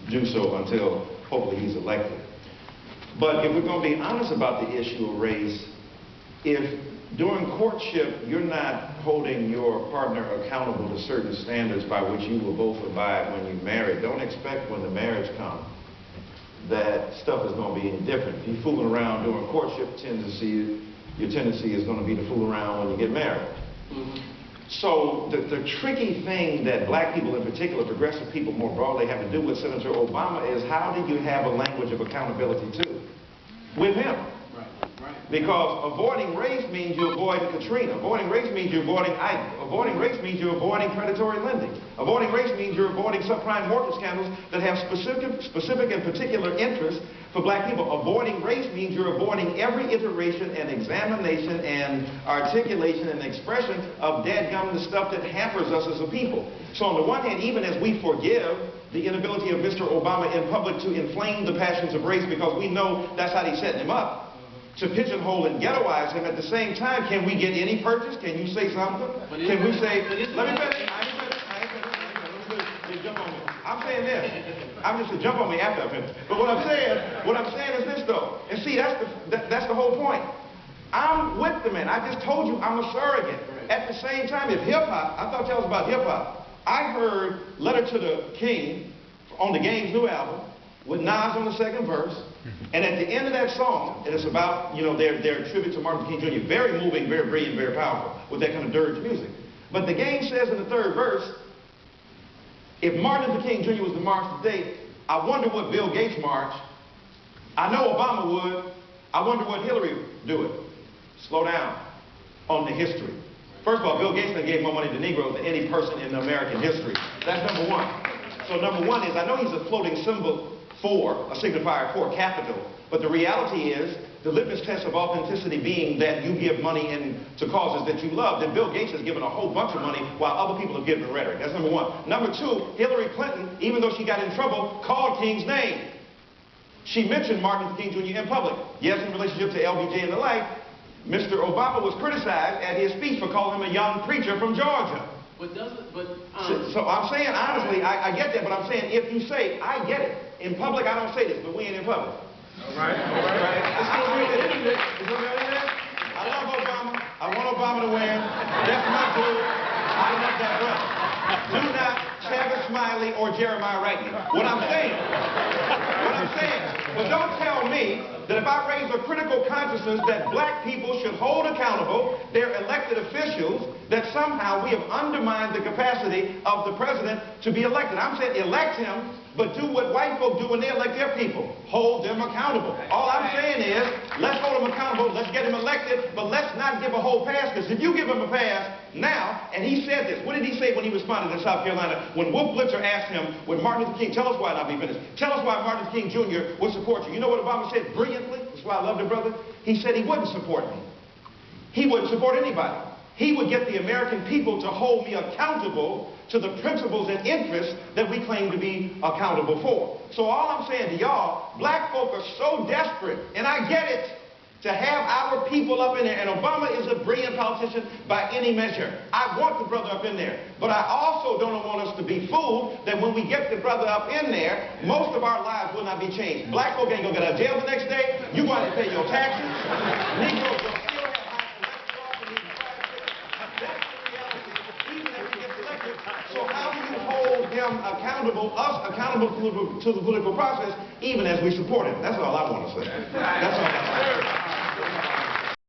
do so until hopefully he's elected. But if we're going to be honest about the issue of race, if during courtship you're not holding your partner accountable to certain standards by which you will both abide when you marry, don't expect when the marriage comes that stuff is going to be any different. If you're fooling around during courtship, your tendency is going to be to fool around when you get married. So the tricky thing that black people in particular, progressive people more broadly, have to do with Senator Obama is how do you have a language of accountability too with him? Because avoiding race means you're avoiding Katrina. Avoiding race means you're avoiding Ike. Avoiding race means you're avoiding predatory lending. Avoiding race means you're avoiding subprime mortgage scandals that have specific and particular interests for black people. Avoiding race means you're avoiding every iteration and examination and articulation and expression of dadgum the stuff that hampers us as a people. So on the one hand, even as we forgive the inability of Mr. Obama in public to inflame the passions of race because we know that's how he's setting him up, to pigeonhole and ghettoize him, at the same time, can we get any purchase? Can you say something? Can we say, let me finish. Jump on me. I'm saying this. I'm just to jump on me after I finish. But what I'm saying is this though. And see, that's the whole point. I'm with the man. I just told you I'm a surrogate. At the same time, if hip-hop, I thought y'all was about hip-hop. I heard Letter to the King on the Game's new album with Nas on the second verse. And at the end of that song, and it's about, you know, their tribute to Martin Luther King Jr., very moving, very brilliant, very powerful, with that kind of dirge music. But the Game says in the third verse, if Martin Luther King Jr. was to march today, I wonder what Bill Gates marched. I know Obama would. I wonder what Hillary would do it. Slow down on the history. First of all, Bill Gates gave more money to Negroes than any person in American history. That's number one. So number one is, I know he's a floating symbol for, a signifier for capital, but the reality is, the litmus test of authenticity being that you give money to causes that you love, then Bill Gates has given a whole bunch of money while other people have given rhetoric. That's number one. Number two, Hillary Clinton, even though she got in trouble, called King's name. She mentioned Martin Luther King Jr. in public. Yes, in relationship to LBJ and the like, Mr. Obama was criticized at his speech for calling him a young preacher from Georgia. So I'm saying, honestly, I get that, but I'm saying, if you say, I get it. In public, I don't say this, but we ain't in public. All right. I love Obama. I want Obama to win. That's my dude. I love that brother. Do not Travis Smiley or Jeremiah Wright. What I'm saying, but don't tell me that if I raise a critical consciousness that black people should hold accountable their elected officials, that somehow we have undermined the capacity of the president to be elected. I'm saying elect him, but do what white folk do when they elect their people. Hold them accountable. All I'm saying is, let's hold him accountable, let's get him elected, but let's not give a whole pass, because if you give him a pass now, and he said this, what did he say when he responded in South Carolina? When Wolf Blitzer asked him, when Martin Luther King, tell us why, and I'll be finished, tell us why Martin Luther King Jr. would support you. You know what Obama said brilliantly? That's why I love the brother. He said he wouldn't support me. He wouldn't support anybody. He would get the American people to hold me accountable to the principles and interests that we claim to be accountable for. So all I'm saying to y'all, black folk are so desperate, and I get it, to have our people up in there, and Obama is a brilliant politician by any measure. I want the brother up in there, but I also don't want us to be fooled that when we get the brother up in there, most of our lives will not be changed. Black folk ain't gonna get out of jail the next day. You going to pay your taxes. Negroes will still have high cholesterol and eat fried chicken. That's the reality, even if he gets elected. So how do you hold him accountable, us accountable to the political process, even as we support him? That's all I want to say. That's all I